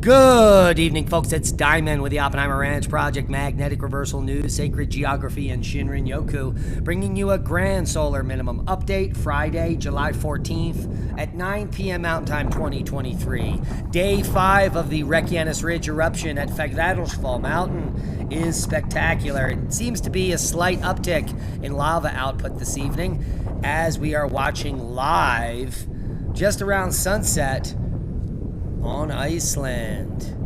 Good evening, folks. It's Diamond with the Oppenheimer Ranch Project, Magnetic Reversal News, Sacred Geography, and Shinrin Yoku, bringing you a grand solar minimum update Friday, July 14th at 9 p.m. Mountain Time 2023. Day 5 of the Reykjanes Ridge eruption at Fagradalsfjall Mountain is spectacular. It seems to be a slight uptick in lava output this evening as we are watching live just around sunset on Iceland.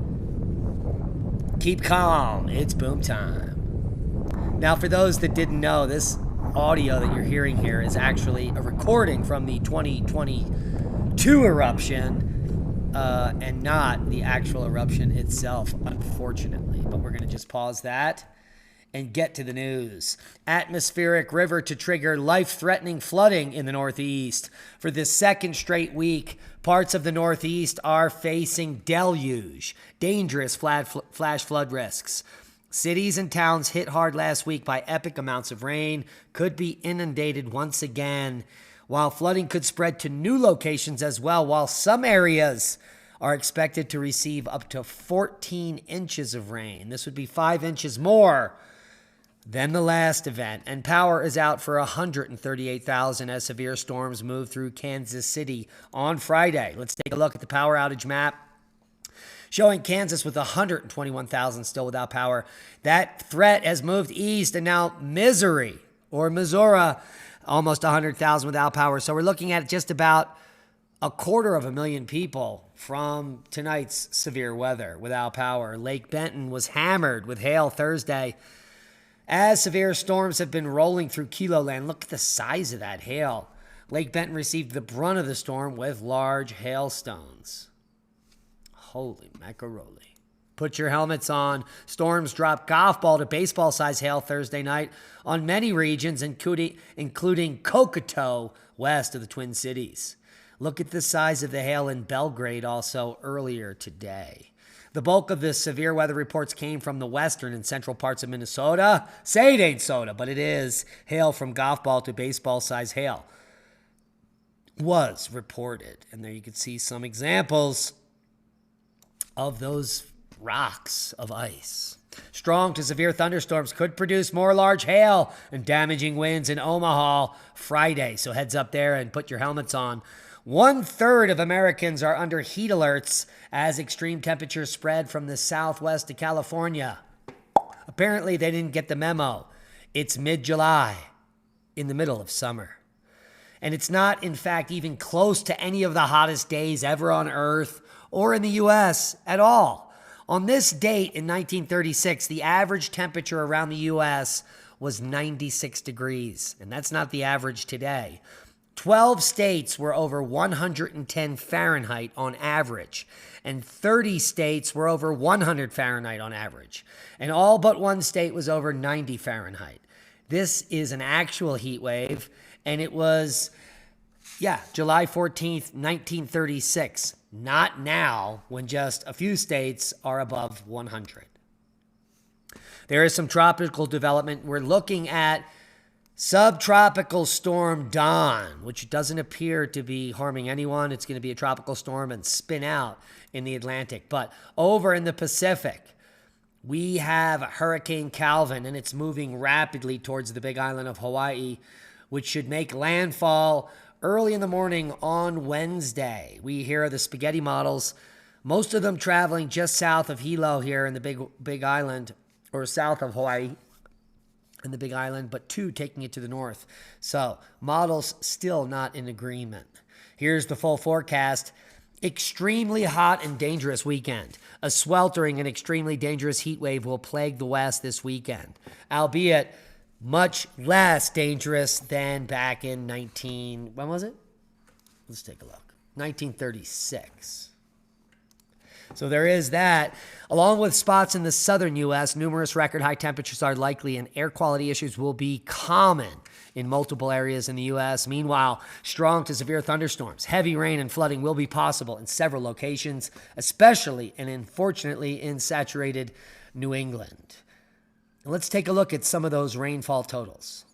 Keep calm, it's boom time. Now, for those that didn't know, this audio that you're hearing here is actually a recording from the 2022 eruption and not the actual eruption itself, unfortunately. But we're going to just pause that and get to the news. Atmospheric river to trigger life-threatening flooding in the Northeast. For the second straight week, parts of the Northeast are facing deluge, dangerous flash flood risks. Cities and towns hit hard last week by epic amounts of rain could be inundated once again, while flooding could spread to new locations as well, while some areas are expected to receive up to 14 inches of rain. This would be 5 inches more than the last event, and power is out for 138,000 as severe storms move through Kansas City on Friday. Let's take a look at the power outage map showing Kansas with 121,000 still without power. That threat has moved east, and now Missouri, almost 100,000 without power. So we're looking at just about 250,000 people from tonight's severe weather without power. Lake Benton was hammered with hail Thursday as severe storms have been rolling through Kilo Land. Look at the size of that hail. Lake Benton received the brunt of the storm with large hailstones. Holy macaroni. Put your helmets on. Storms dropped golf ball to baseball size hail Thursday night on many regions, including Kokoto, west of the Twin Cities. Look at the size of the hail in Belgrade also earlier today. The bulk of the severe weather reports came from the western and central parts of Minnesota. Say it ain't soda, but it is. Hail from golf ball to baseball size hail was reported. And there you can see some examples of those rocks of ice. Strong to severe thunderstorms could produce more large hail and damaging winds in Omaha Friday. So heads up there and put your helmets on. 1/3 of Americans are under heat alerts as extreme temperatures spread from the southwest to California. Apparently, they didn't get the memo. It's mid-July, in the middle of summer. And it's not, in fact, even close to any of the hottest days ever on Earth or in the U.S. at all. On this date in 1936, the average temperature around the U.S. was 96 degrees, and that's not the average today. 12 states were over 110 Fahrenheit on average, and 30 states were over 100 Fahrenheit on average, and all but one state was over 90 Fahrenheit. This is an actual heat wave, and it was, July 14th, 1936, not now when just a few states are above 100. There is some tropical development. We're looking at Subtropical Storm Dawn, which doesn't appear to be harming anyone. It's going to be a tropical storm and spin out in the Atlantic. But over in the Pacific, we have Hurricane Calvin, and it's moving rapidly towards the Big Island of Hawaii, which should make landfall early in the morning on Wednesday. We hear the spaghetti models, most of them traveling just south of Hilo here in the Big Island, or south of Hawaii in the Big Island, but 2 taking it to the north. So models still not in agreement. Here's the full forecast. Extremely hot and dangerous weekend. A sweltering and extremely dangerous heat wave will plague the West this weekend, albeit much less dangerous than back in when was it? Let's take a look. 1936. So there is that. Along with spots in the southern U.S., numerous record high temperatures are likely, and air quality issues will be common in multiple areas in the U.S. Meanwhile, strong to severe thunderstorms, heavy rain, and flooding will be possible in several locations, especially and unfortunately in saturated New England. And let's take a look at some of those rainfall totals.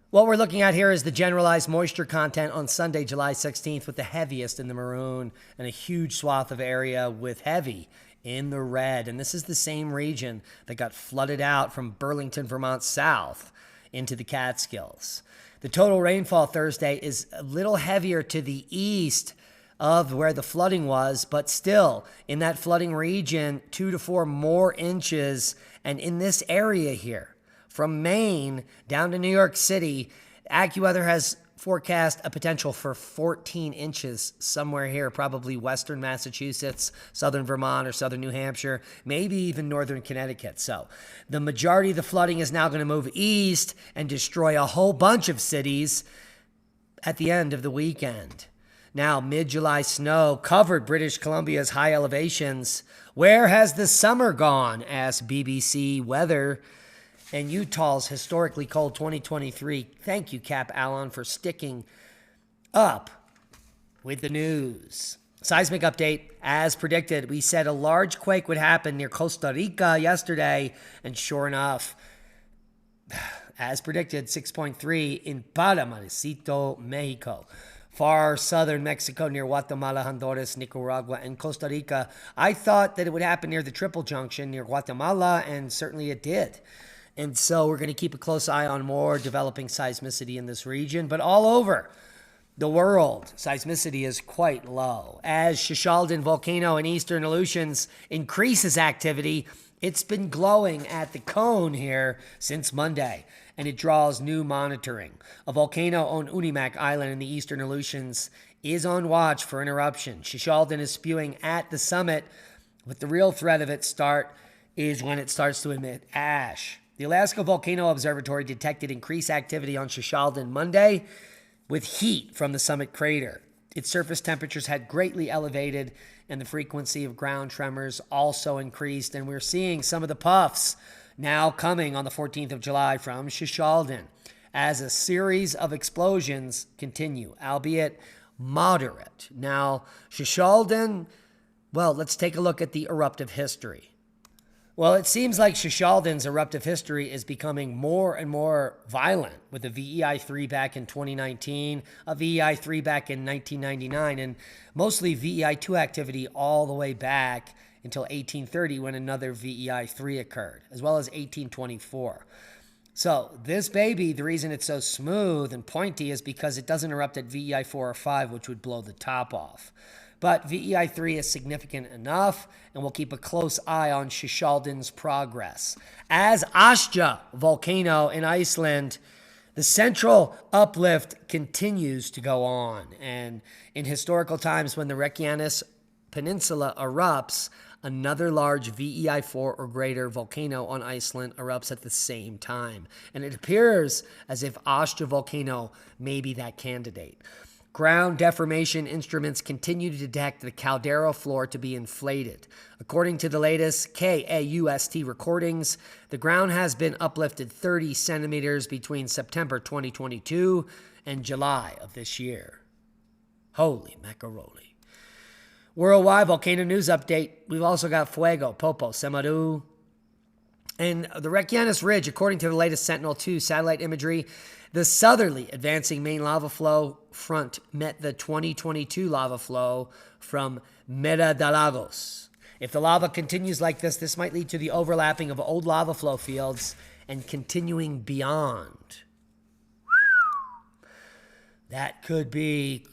What we're looking at here is the generalized moisture content on Sunday, July 16th, with the heaviest in the maroon and a huge swath of area with heavy in the red. And this is the same region that got flooded out from Burlington, Vermont south into the Catskills. The total rainfall Thursday is a little heavier to the east of where the flooding was, but still in that flooding region, 2 to 4 more inches. And in this area here, from Maine down to New York City, AccuWeather has forecast a potential for 14 inches somewhere here, probably western Massachusetts, southern Vermont, or southern New Hampshire, maybe even northern Connecticut. So the majority of the flooding is now going to move east and destroy a whole bunch of cities at the end of the weekend. Now, mid-July snow covered British Columbia's high elevations. Where has the summer gone? Asked BBC Weather. And Utah's historically cold 2023. Thank you, Cap Allen, for sticking up with the news. Seismic update. As predicted, we said a large quake would happen near Costa Rica yesterday. And sure enough, as predicted, 6.3 in Palamarecito, Mexico. Far southern Mexico near Guatemala, Honduras, Nicaragua, and Costa Rica. I thought that it would happen near the Triple Junction near Guatemala, and certainly it did. And so we're going to keep a close eye on more developing seismicity in this region. But all over the world, seismicity is quite low. As Shishaldin volcano in eastern Aleutians increases activity, it's been glowing at the cone here since Monday, and it draws new monitoring. A volcano on Unimak Island in the eastern Aleutians is on watch for an eruption. Shishaldin is spewing at the summit, but the real threat of its start is when it starts to emit ash. The Alaska Volcano Observatory detected increased activity on Shishaldin Monday with heat from the summit crater. Its surface temperatures had greatly elevated, and the frequency of ground tremors also increased. And we're seeing some of the puffs now coming on the 14th of July from Shishaldin as a series of explosions continue, albeit moderate. Now, Shishaldin, well, let's take a look at the eruptive history. Well, it seems like Shishaldin's eruptive history is becoming more and more violent, with a VEI-3 back in 2019, a VEI-3 back in 1999, and mostly VEI-2 activity all the way back until 1830 when another VEI-3 occurred, as well as 1824. So this baby, the reason it's so smooth and pointy is because it doesn't erupt at VEI-4 or 5, which would blow the top off. But VEI-3 is significant enough, and we'll keep a close eye on Shishaldin's progress. As Astja volcano in Iceland, the central uplift continues to go on. And in historical times, when the Reykjanes Peninsula erupts, another large VEI-4 or greater volcano on Iceland erupts at the same time. And it appears as if Astja volcano may be that candidate. Ground deformation instruments continue to detect the caldera floor to be inflated. According to the latest KAUST recordings, the ground has been uplifted 30 centimeters between September 2022 and July of this year. Holy macaroni. Worldwide volcano news update. We've also got Fuego, Popo, Semaru, and the Reykjanes Ridge. According to the latest Sentinel-2 satellite imagery, the southerly advancing main lava flow front met the 2022 lava flow from Mera de Lagos. If the lava continues like this might lead to the overlapping of old lava flow fields and continuing beyond. That could be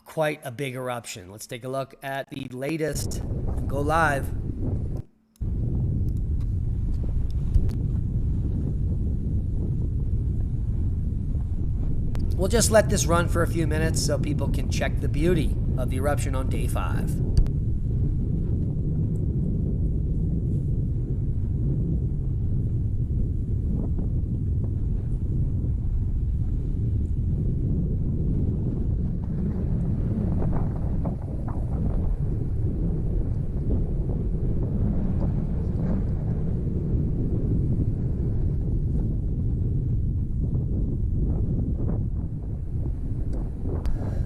quite a big eruption. Let's take a look at the latest and go live. We'll just let this run for a few minutes so people can check the beauty of the eruption on day 5.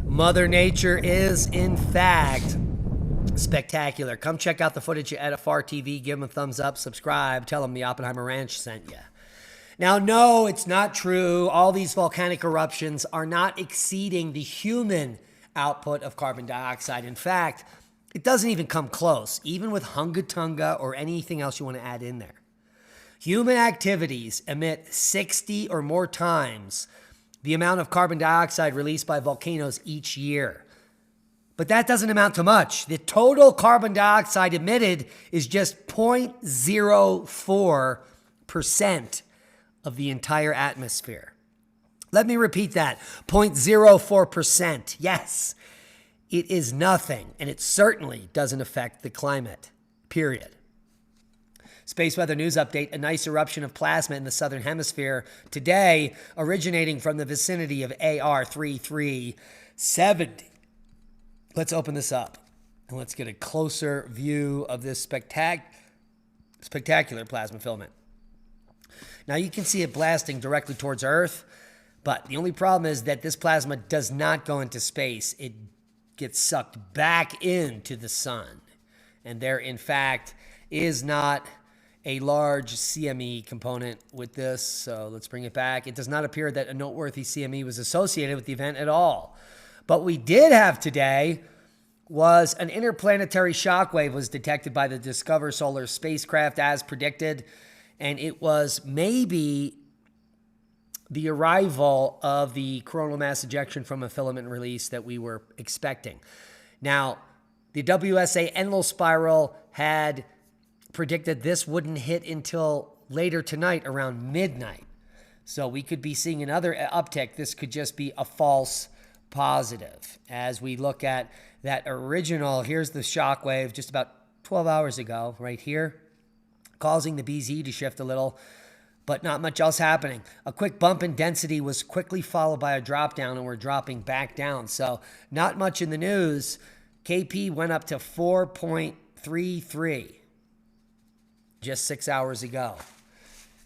Mother Nature is, in fact, spectacular. Come check out the footage at Afar TV. Give them a thumbs up, subscribe, tell them the Oppenheimer Ranch sent you. Now, no, it's not true. All these volcanic eruptions are not exceeding the human output of carbon dioxide. In fact, It doesn't even come close, even with Hunga Tunga or anything else you want to add in there. Human activities emit 60 or more times the amount of carbon dioxide released by volcanoes each year. But that doesn't amount to much. The total carbon dioxide emitted is just 0.04% of the entire atmosphere. Let me repeat that, 0.04%. Yes, it is nothing, and it certainly doesn't affect the climate, period. Space Weather News Update, a nice eruption of plasma in the southern hemisphere today, originating from the vicinity of AR 3370. Let's open this up, and let's get a closer view of this spectacular plasma filament. Now, you can see it blasting directly towards Earth, but the only problem is that this plasma does not go into space. It gets sucked back into the sun. And there, in fact, is not a large CME component with this, so let's bring it back. It does not appear that a noteworthy CME was associated with the event at all. But we did have today was an interplanetary shockwave was detected by the Discover Solar spacecraft as predicted, and it was maybe the arrival of the coronal mass ejection from a filament release that we were expecting. Now, the WSA Enlil spiral had predicted this wouldn't hit until later tonight around midnight. So we could be seeing another uptick. This could just be a false positive. As we look at that original, here's the shock wave just about 12 hours ago right here, causing the BZ to shift a little, but not much else happening. A quick bump in density was quickly followed by a drop down, and we're dropping back down. So not much in the news. KP went up to 4.33 just 6 hours ago.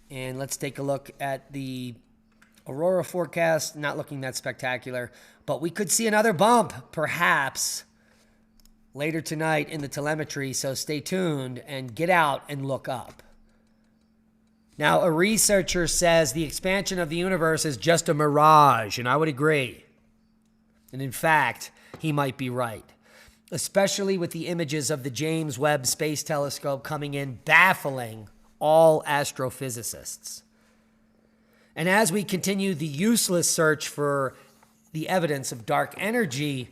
And let's take a look at the aurora forecast. Not looking that spectacular, but we could see another bump perhaps later tonight in the telemetry. So stay tuned and get out and look up. Now, a researcher says the expansion of the universe is just a mirage, and I would agree. And in fact, he might be right, especially with the images of the James Webb Space Telescope coming in, baffling all astrophysicists. And as we continue the useless search for the evidence of dark energy,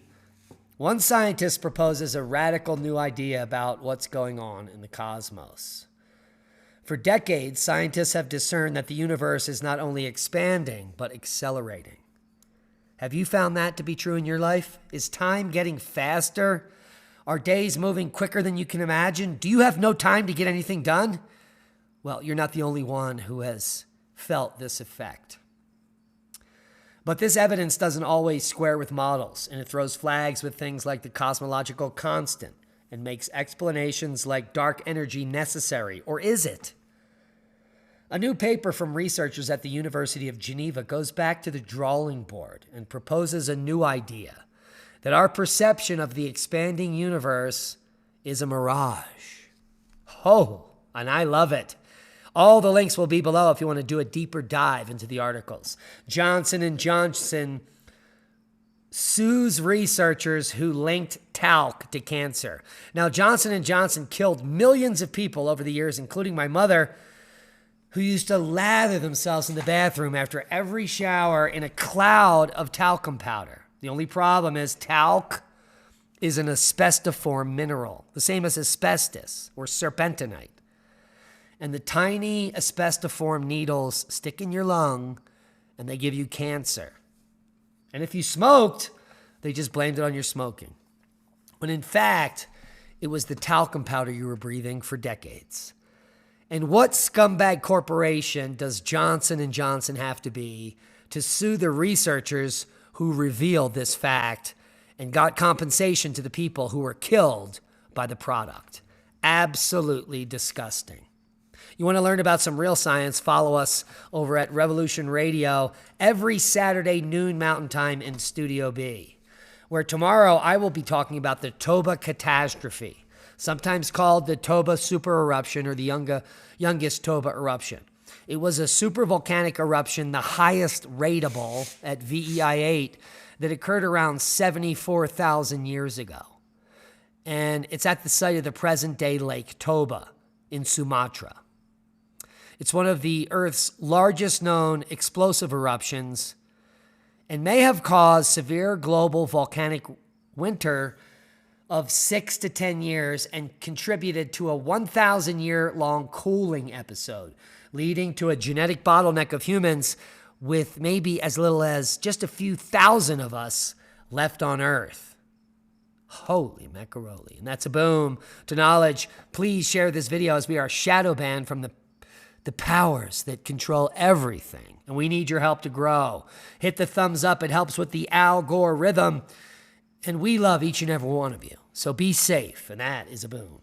one scientist proposes a radical new idea about what's going on in the cosmos. For decades, scientists have discerned that the universe is not only expanding, but accelerating. Have you found that to be true in your life? Is time getting faster? Are days moving quicker than you can imagine? Do you have no time to get anything done? Well, you're not the only one who has felt this effect. But this evidence doesn't always square with models, and it throws flags with things like the cosmological constant and makes explanations like dark energy necessary, or is it? A new paper from researchers at the University of Geneva goes back to the drawing board and proposes a new idea, that our perception of the expanding universe is a mirage. Oh, and I love it. All the links will be below if you want to do a deeper dive into the articles. Johnson & Johnson sues researchers who linked talc to cancer. Now, Johnson & Johnson killed millions of people over the years, including my mother, who used to lather themselves in the bathroom after every shower in a cloud of talcum powder. The only problem is talc is an asbestiform mineral, the same as asbestos or serpentinite. And the tiny asbestiform needles stick in your lung and they give you cancer. And if you smoked, they just blamed it on your smoking. When in fact, it was the talcum powder you were breathing for decades. And what scumbag corporation does Johnson & Johnson have to be to sue the researchers who revealed this fact and got compensation to the people who were killed by the product? Absolutely disgusting. You want to learn about some real science? Follow us over at Revolution Radio every Saturday noon Mountain Time in Studio B, where tomorrow I will be talking about the Toba catastrophe, sometimes called the Toba super eruption or the youngest Toba eruption. It was a supervolcanic eruption, the highest ratable at VEI 8, that occurred around 74,000 years ago. and it's at the site of the present-day Lake Toba in Sumatra. It's one of the Earth's largest known explosive eruptions and may have caused severe global volcanic winter of 6 to 10 years and contributed to a 1,000-year-long cooling episode, leading to a genetic bottleneck of humans with maybe as little as just a few thousand of us left on Earth. Holy macaroni. And that's a boom to knowledge. Please share this video as we are shadow banned from the powers that control everything. And we need your help to grow. Hit the thumbs up. It helps with the Al Gore rhythm. And we love each and every one of you. So be safe. And that is a boom.